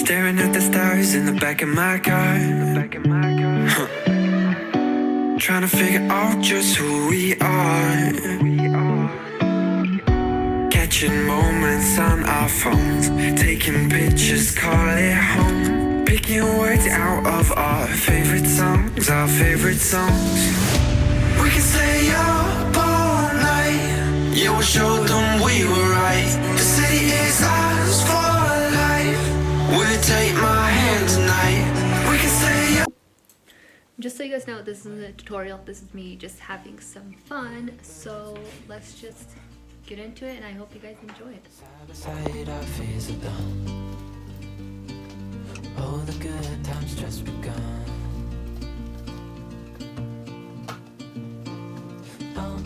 Staring at the stars in the back of my car. Trying to figure out just who we are. Catching moments on our phones, taking pictures, call it home. Picking words out of our favorite songs, our favorite songs. We can stay up all night. Yeah, we'll show them we were right. The city is ours for life. Will you take my hand tonight? We can stay up. Just so you guys know, this isn't a tutorial. This is me just having some fun. So let's just get into it, and I hope you guys enjoy it. Oh, the good times just begun. Oh,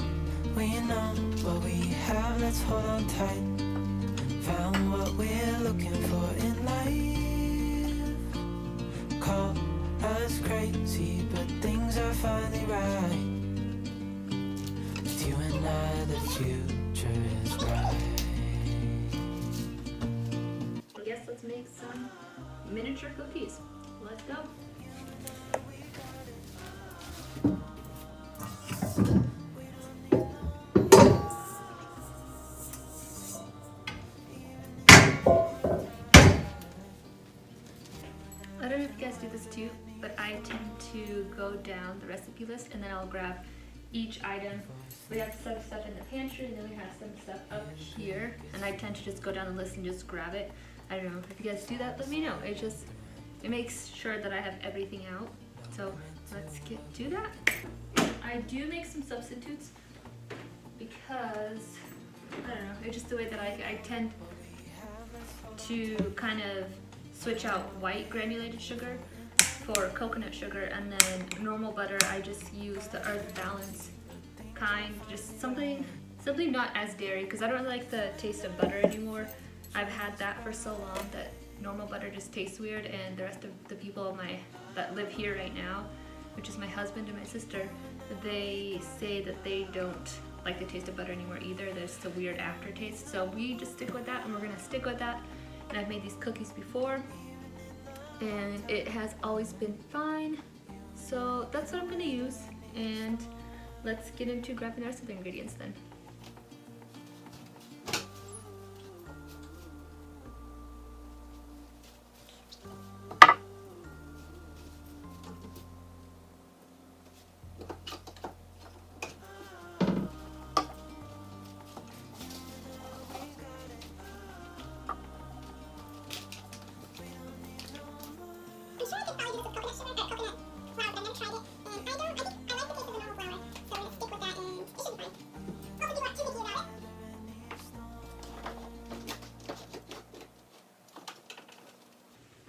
we know what we have, let's hold on tight. Found what we're looking for in life. Call us crazy, but things are finally right. With you and I, the future is bright. I guess let's make some miniature cookies. Let's go. I don't know if you guys do this too, but I tend to go down the recipe list and then I'll grab each item. We have some stuff in the pantry and then we have some stuff up here, and I tend to just go down the list and just grab it. I don't know if you guys do that, let me know. It makes sure that I have everything out. So let's get to that. I do make some substitutes because, I don't know, it's just the way that I tend to kind of switch out white granulated sugar for coconut sugar, and then normal butter I just use the Earth Balance kind, just something not as dairy, because I don't really like the taste of butter anymore. I've had that for so long that normal butter just tastes weird, and the rest of the people that live here right now, which is my husband and my sister, they say that they don't like the taste of butter anymore either. There's a weird aftertaste, so we just stick with that, and we're gonna stick with that. And I've made these cookies before, and it has always been fine, so that's what I'm gonna use. And let's get into grabbing the rest of the ingredients then.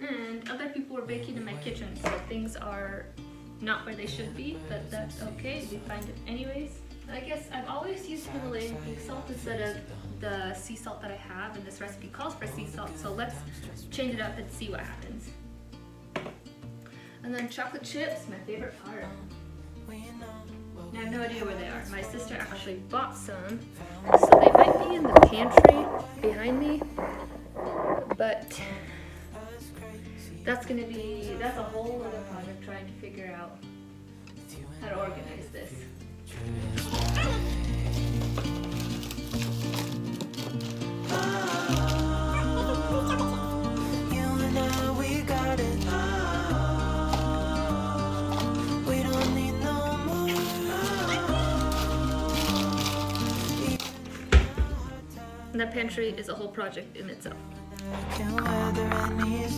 And other people were baking in my kitchen, so things are not where they should be, but that's okay. We find it anyways. I guess I've always used Himalayan pink salt instead of the sea salt that I have, and this recipe calls for sea salt, so let's change it up and see what happens. And then chocolate chips, my favorite part. I have no idea where they are. My sister actually bought some, so they might be in the pantry behind me, but that's a whole other project, trying to figure out how to organize this. And that pantry is a whole project in itself.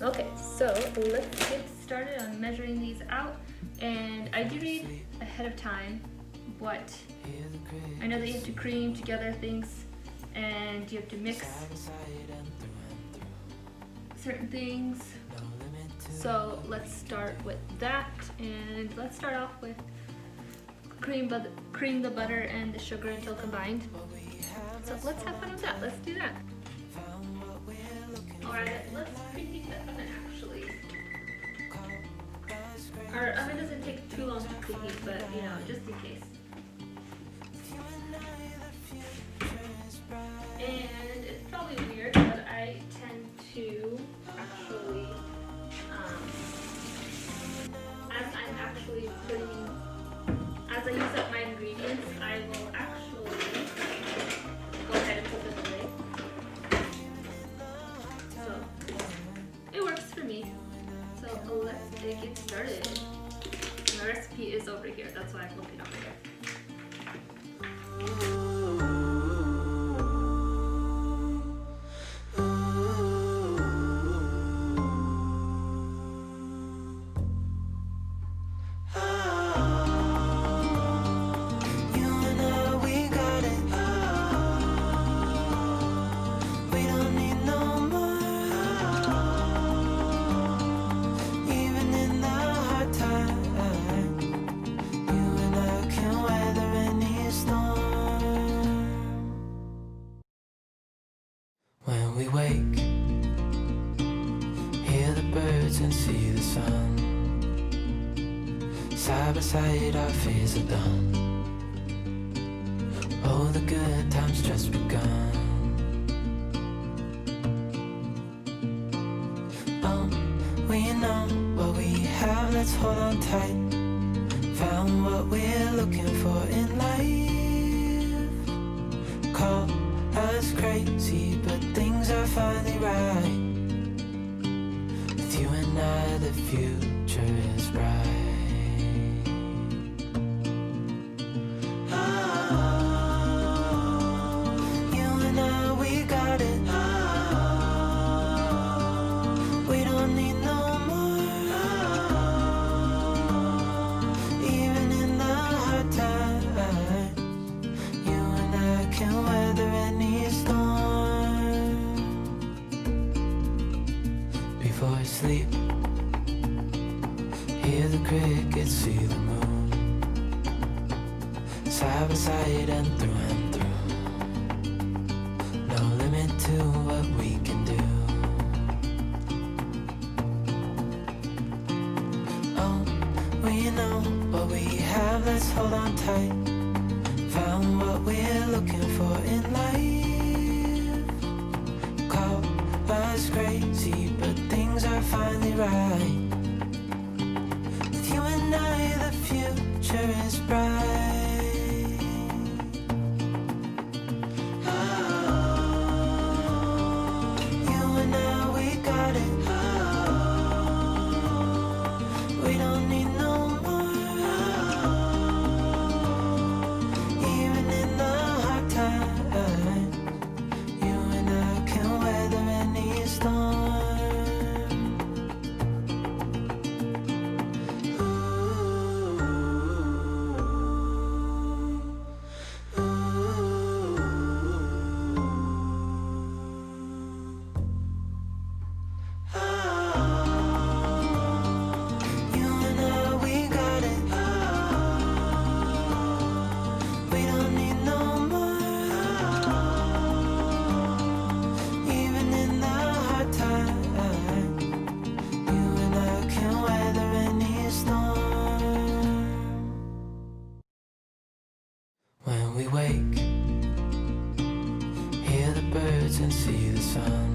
Okay, so let's get started on measuring these out. And I do read ahead of time what I know that you have to cream together things, and you have to mix certain things. So let's start with that, and let's start off with cream the butter and the sugar until combined. So let's have fun with that. Let's do that. Alright, let's preheat the oven actually. Our oven doesn't take too long to preheat, but you know, just in case. And it's probably weird, but I tend to actually actually putting, as I use up my ingredients, I will actually go ahead and put them away. So it works for me. So let's get started. My recipe is over here, that's why I put it over here. When we wake, hear the birds and see the sun. Side by side our fears are done. Oh, the good times just begun. We know what we have, let's hold on tight. Found what we're looking for in life. Call us crazy, but things are finally right. With you and I, the future is bright. You and I, we got it. We don't need no more. Even in the hard times, you and I can weather any storm. Before I sleep, hear the crickets, see the moon. Side by side and through. No limit to what we can do. Oh, we know what we have, let's hold on tight. Found what we're looking for in life. Call us crazy, but things are finally right. With you and I, the future is bright. You and I, we got it. We don't need no more. Even in the hard times, you and I can weather any storm. You and I, we got it. We don't need no more. Even in the hard times, you and I can weather any storm. When we wake, hear the birds and see the sun.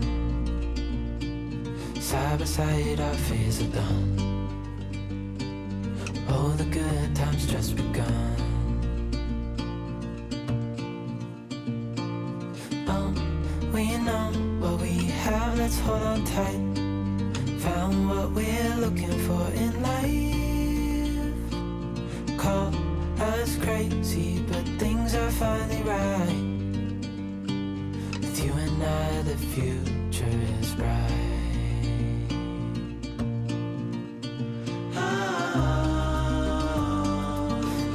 Side by side our fears are done. Oh, the good times just begun. We know what we have, let's hold on tight. Found what we're looking for in life. Call us crazy, but things are finally right. With you and I, the future is bright.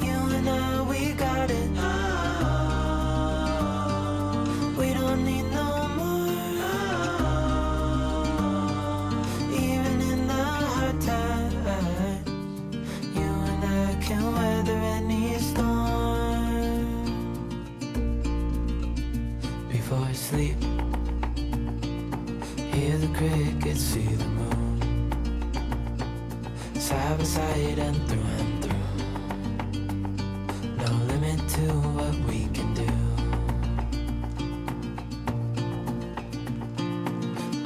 You and I, we got it. We don't need no more. Even in the hard times, you and I can weather any storm. Before I sleep, hear the crickets, see the moon. Side by side and through. No limit to what we can do.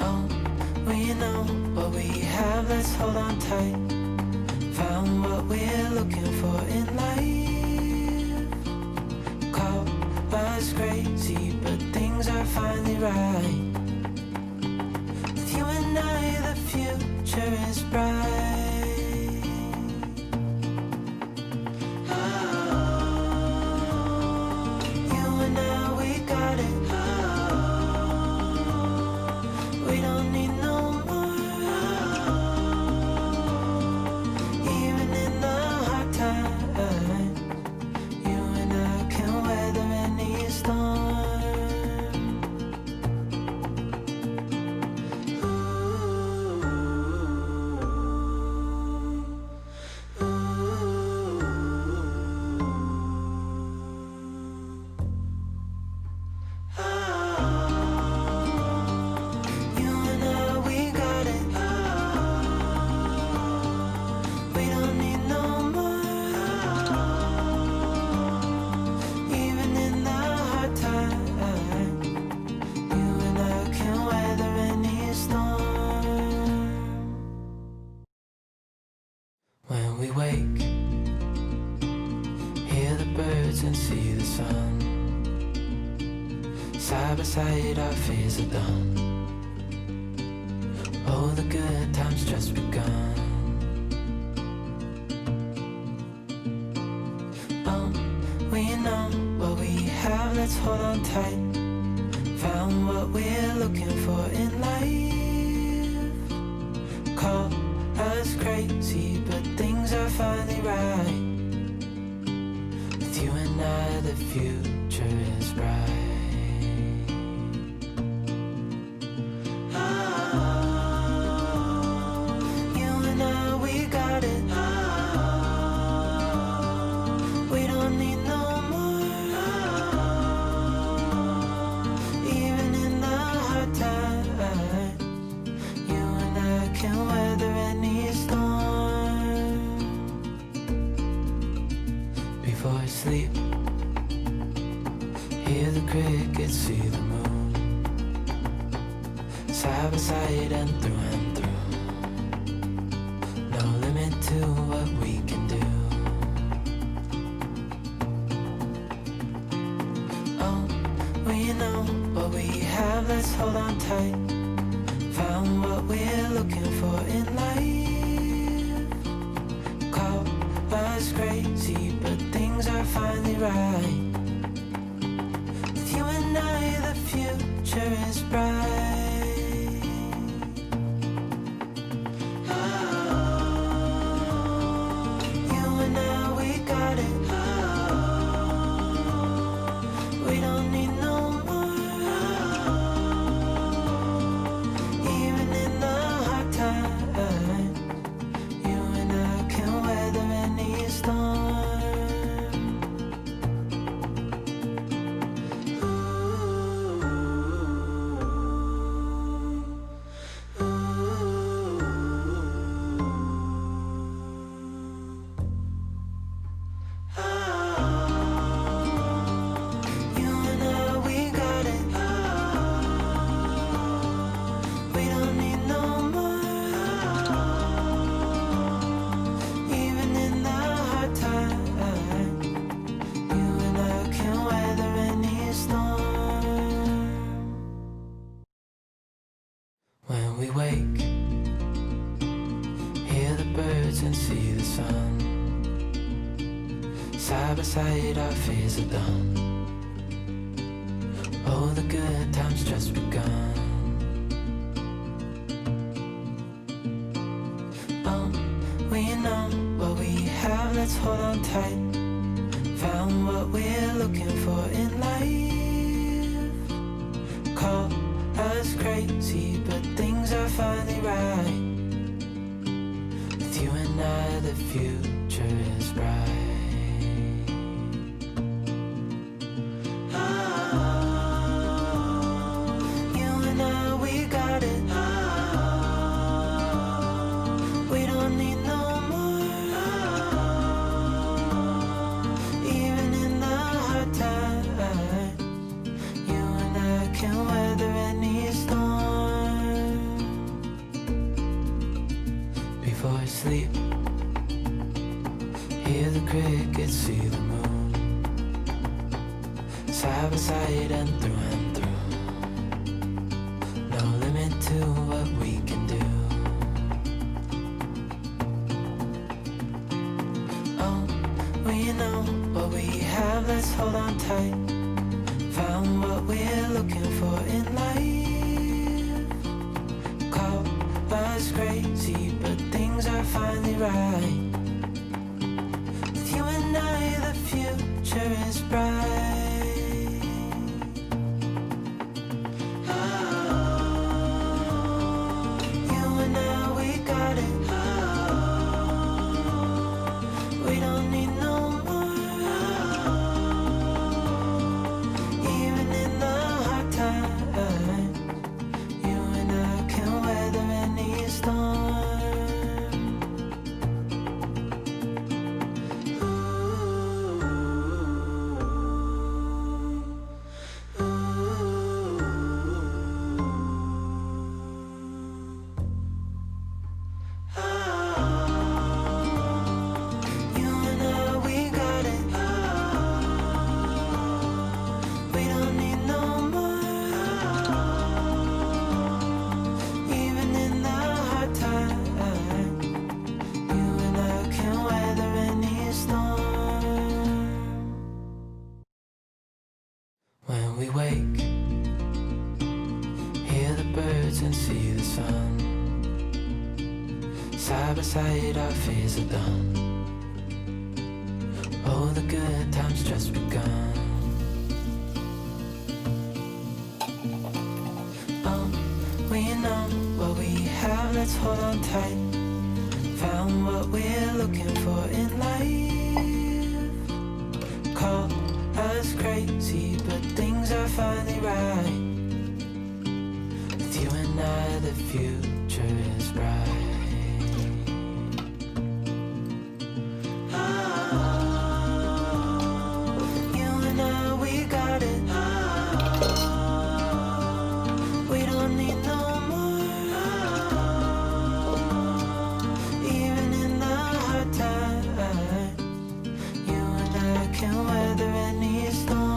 Oh, we know what we have, let's hold on tight. found what we're looking for in life. Call us crazy, but things are finally right. With you and I, the future is bright. You and I, we got it. We don't need no more. Even in the hard times, you and I can weather any storm. You and I, we got it. We don't need no more. Even in the hard times, you and I can weather any storm. When we wake, hear the birds and see the sun. Side by side, our fears are done. Oh, the good times just begun. Oh, we know what we have, let's hold on tight. Found what we're looking for in life. Call us crazy, but things are finally right. With you and I, the future is bright. You and I, we got it. We don't need no more. Even in the hard times, you and I can weather any storm. Before I sleep, hear the crickets, see the moon. Side by side and through. No limit to what we can do. Oh, we know what we have, let's hold on tight. Found what we're looking for in life. Call us crazy, but things are finally right. With you and I, the future is bright. You and I, we got it. We don't need no more. Even in the hard times, you and I can weather any storm. You and I, we got it. We don't need no more. Even in the hard times, you and I can weather any storm. When we wake, hear the birds and see the sun. Side by side, our fears are done. Oh, the good times just begun. Oh, we know what we have, let's hold on tight. Found what we're looking for in life. Call us crazy, but things are finally right. With you and I, the future is bright. You and I, we got it. We don't need no more. Even in the hard times, you and I can weather any storm. Before I sleep, Hear the crickets, see the moon. Side by side and through. No limit to what we can do. Oh, well, you know what we have, let's hold on tight. Found what we're looking for in life. Call us crazy, but things are finally right. With you and I, the future is bright. You and I, we got it. We don't need no more. Even in the hard times, you and I can weather any storm. You and I, we got it. We don't need no more. Even in the hard times, you and I can weather any storm. When we wake, hear the birds and see the sun. Side by side, our fears are done. Oh, the good times just begun. Oh, we know what we have, let's hold on tight. Found what we're looking for in life. Call us crazy, but things are finally right. With you and I, the future is bright. You and I, we got it. We don't need no more. Even in the hard times, you and I can weather any storm.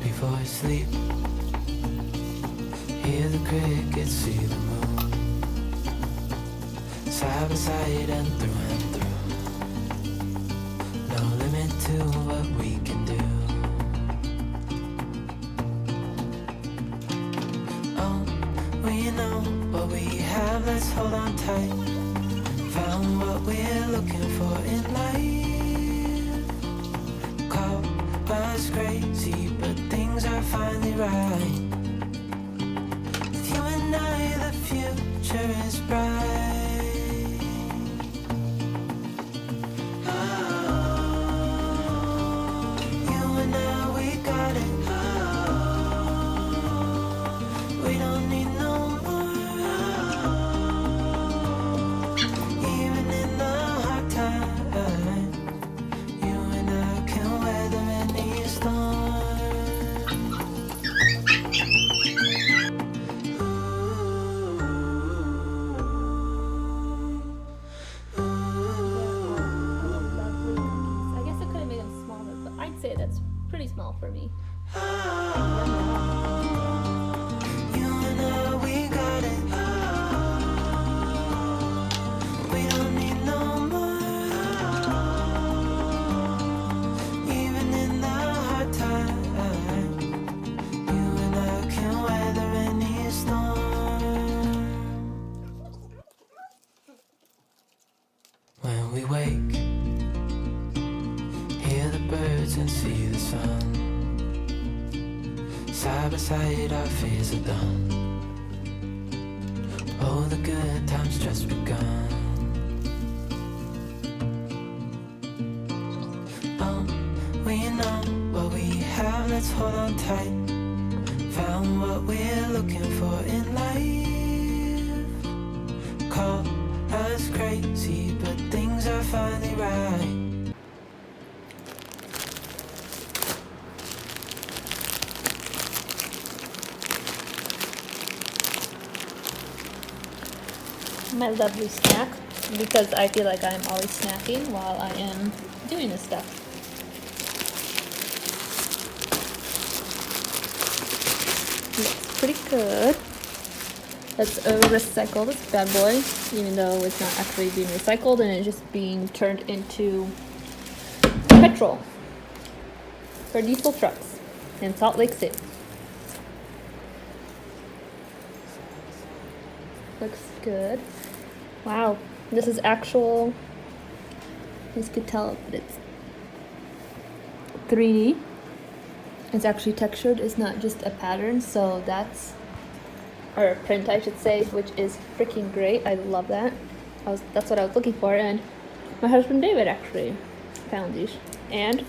Before I sleep, hear the crickets, see the moon. Side by side and through. No limit to what we can do. Oh, well, you know what we have, let's hold on tight. Found what we're looking for in life. Call us crazy, but things are finally right. With you and I, the future is bright. You and I, we got it. We don't need no more. Even in the hard times, you and I can weather any storm. I guess I could have made them smaller, but I'd say that's pretty small for me. You and I, we got it. We don't need no more. Even in the hard times, you and I can weather any storm. When we wake, hear the birds and see the sun. Side by side, our fears are done. Oh, the good times just begun. Oh, we know what we have, let's hold on tight. Found what we're looking for in life. Call us crazy, but things are finally right. my lovely snack, because I feel like I'm always snacking while I am doing this stuff. Looks pretty good. Let's recycle this bad boy, even though it's not actually being recycled and it's just being turned into petrol for diesel trucks in Salt Lake City. Looks good. Wow, this is actual, you could tell, but it's 3D. It's actually textured, it's not just a pattern, so that's, or a print I should say, which is freaking great. I love that. That's what I was looking for, and my husband David actually found these. And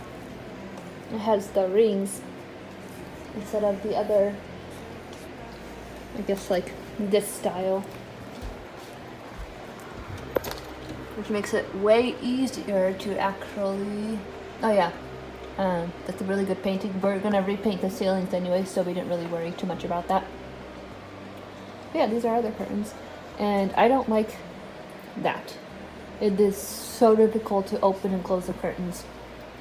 it has the rings instead of the other, I guess like this style, which makes it way easier to actually, oh yeah, that's a really good painting. We're gonna repaint the ceilings anyway, so we didn't really worry too much about that. But yeah, these are other curtains, and I don't like that. It is so difficult to open and close the curtains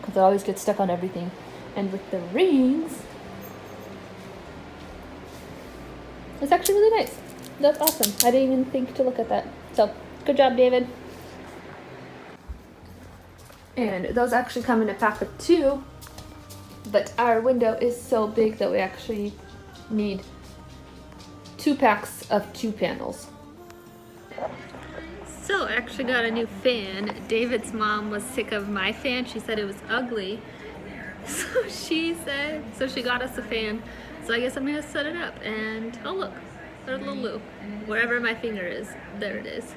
because I always get stuck on everything. And with the rings, it's actually really nice. That's awesome. I didn't even think to look at that. So, good job, David. And those actually come in a pack of 2, but our window is so big that we actually need 2 packs of 2 panels. So I actually got a new fan. David's mom was sick of my fan. She said it was ugly. So she got us a fan. So I guess I'm gonna set it up, and oh look, there's a little loop. Wherever my finger is, there it is.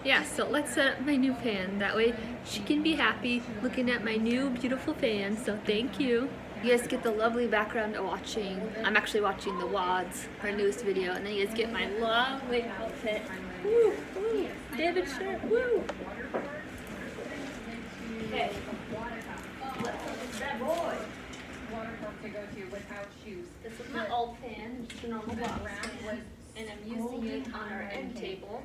Yeah, so let's set up my new fan. That way she can be happy looking at my new beautiful fan. So thank you. You guys get the lovely background of watching. I'm actually watching the WODs, her newest video, and then you guys get my lovely outfit. Woo, woo, David's shirt, woo. Okay. That boy. To go to without shoes. This is my old fan, just a normal box fan, and I'm using it on our end table.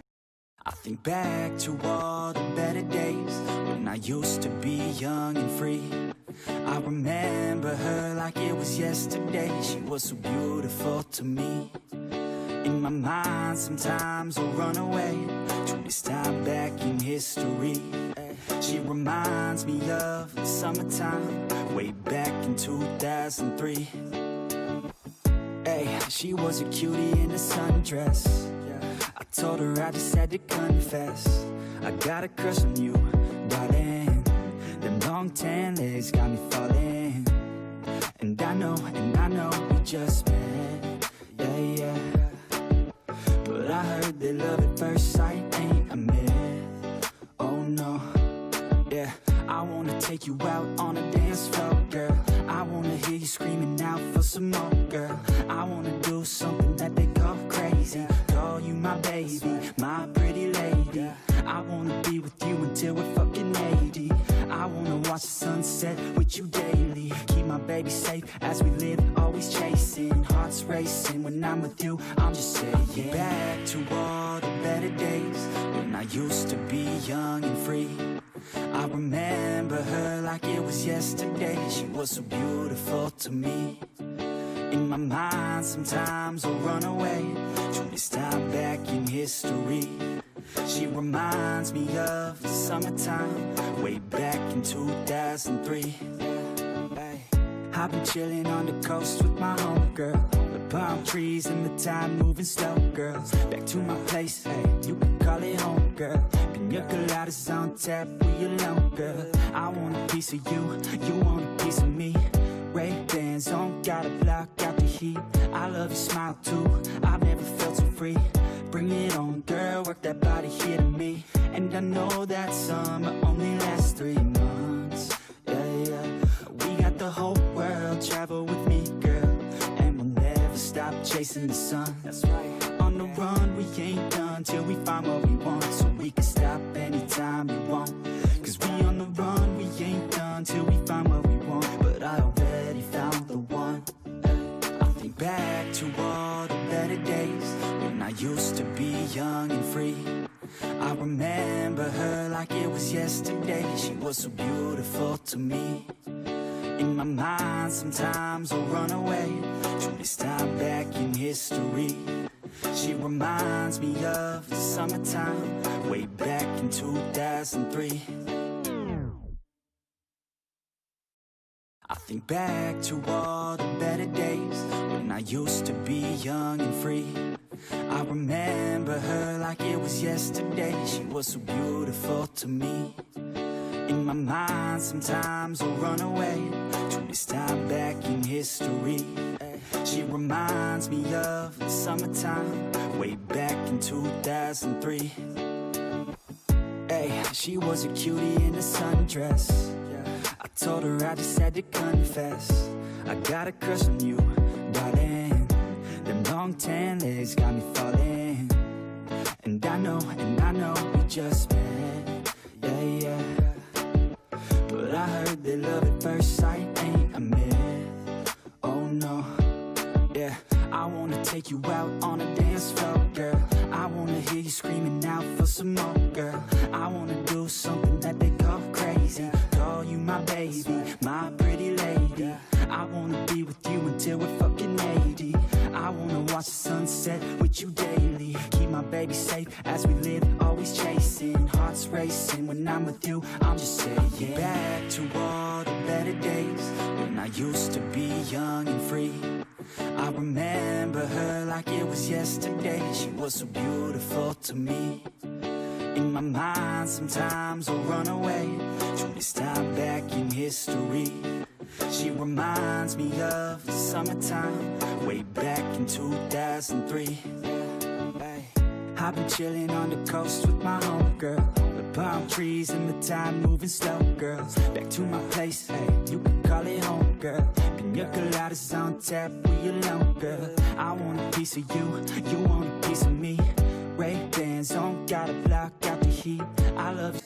I think back to all the better days when I used to be young and free. I remember her like it was yesterday. She was so beautiful to me. In my mind sometimes I'll run away to this time back in history. She reminds me of the summertime way back in 2003. Hey, she was a cutie in a sundress. I told her I just had to confess, I got a crush on you, darling. Them long tan legs got me falling. And I know we just met, yeah, yeah. But I heard that love at first sight ain't a myth. Oh no, yeah. I wanna take you out on a dance floor, girl. I wanna hear you screaming out for some more, girl. I wanna do something that they call crazy. Call you my baby, my pretty lady. I wanna be with you until we're fucking 80. I wanna watch the sunset with you daily. Keep my baby safe as we live, always chasing. Hearts racing when I'm with you, I'm just saying. Back to all the better days when I used to be young and free. I remember her like it was yesterday. She was so beautiful to me. In my mind sometimes I'll run away to this time back in history. She reminds me of the summertime way back in 2003. I've been chilling on the coast with my homegirl. The palm trees and the time moving slow, girls. Back to my place, hey, you can call it home, girl. Pina coladas on tap, we alone, girl. I want a piece of you, you want a piece of me. Ray-Bans on, gotta block out the heat. I love your smile too, I've never felt so free. Bring it on, girl, work that body here to me. And I know that summer only lasts 3 months, yeah, yeah. We got the whole world, travel with me, girl. And we'll never stop chasing the sun. That's right. On the run, we ain't done till we find what we want. So we can stop anytime we want. Cause we on the run, we ain't done till we find what we want. But I already found the one. I think back to all the better days when I used to be was yesterday. She was so beautiful to me. In my mind sometimes I'll run away to this time back in history. She reminds me of the summertime, way back in 2003. I think back to all the better days when I used to be young and free. I remember her like it was yesterday. She was so beautiful to me. In my mind sometimes I'll run away to this time back in history. She reminds me of the summertime, way back in 2003. Hey, she was a cutie in a sundress. I told her I just had to confess, I got a crush on you, darling. Them long tan legs got me falling. And I know we just met, yeah, yeah. But I heard that love at first sight ain't a myth. Oh no, yeah. I wanna take you out on a dance floor, girl. I wanna hear you screaming out for some more, girl. I wanna do something that they call crazy, call you my baby, my pretty lady. I wanna be with you until we're fucking 80. I wanna watch the sunset with you daily, keep my baby safe as we live, always chasing, hearts racing. When I'm with you, I'm just saying, back to all the better days when I used to be young and free. I remember her like it was yesterday. She was so beautiful to me. In my mind sometimes I'll run away to this time back in history. She reminds me of the summertime, way back in 2003. I've been chilling on the coast with my homegirl, the palm trees and the time moving slow, girl. Back to my place, hey, you can call it home, girl. Pina coladas on tap, we alone, girl. I want a piece of you, you want a piece of me. Ray-Bans on, gotta block out the heat. I love you.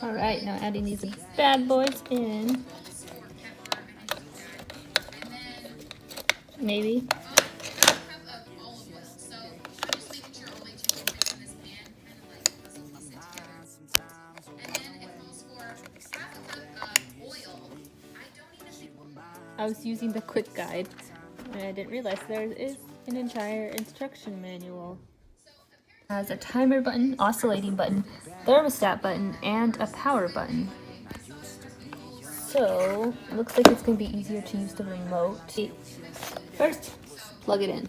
Alright, now adding these bad boys in. Maybe. I was using the quick guide and I didn't realize there is an entire instruction manual. It has a timer button, oscillating button, thermostat button, and a power button. So it looks like it's going to be easier to use the remote. First, plug it in.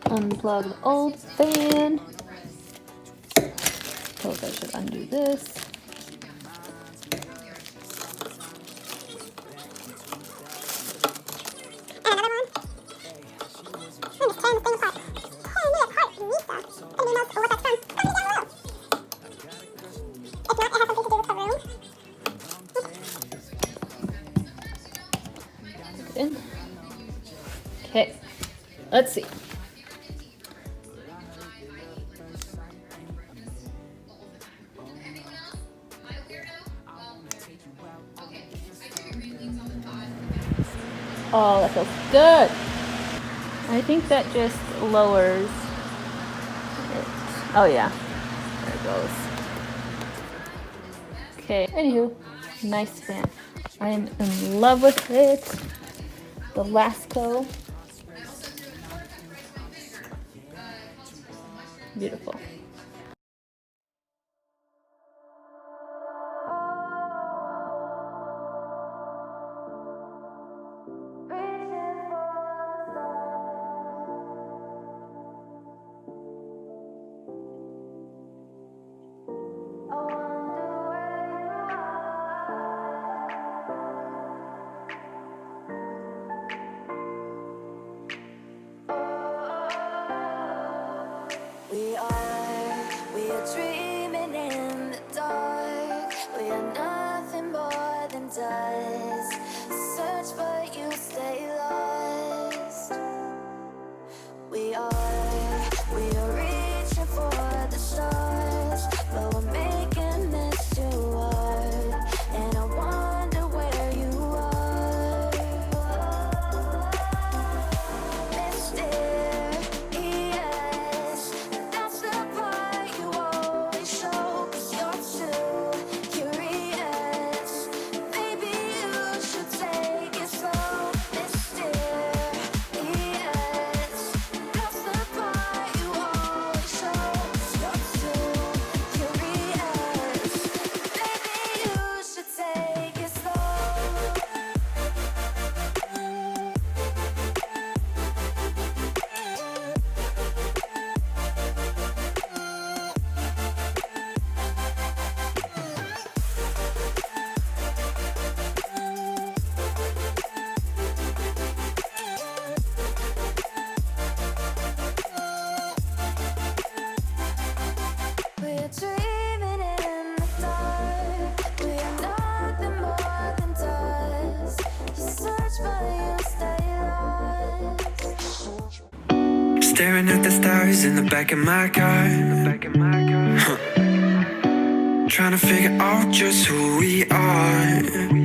Unplug the old fan. Suppose I should undo this. Okay, let's see. Oh, that feels good. I think that just lowers it. Oh yeah, there it goes. Okay, anywho, nice fan. I am in love with it. The Lasco. Beautiful. We are dreaming in the dark. We are nothing but does. Search but you stay lost. We are reaching for the stars, but we're making this too hard. And I wonder where you are. Mysterious, that's the part you always show. 'Cause you're too curious. Maybe you should take it slow. Mysterious, that's the part you always show. 'Cause you're too curious. Maybe you should take it slow. We're dreaming in the dark. We are nothing more than dust. You search but you stay lost. Staring at the stars in the back of my car. Huh. Trying to figure out just who we are.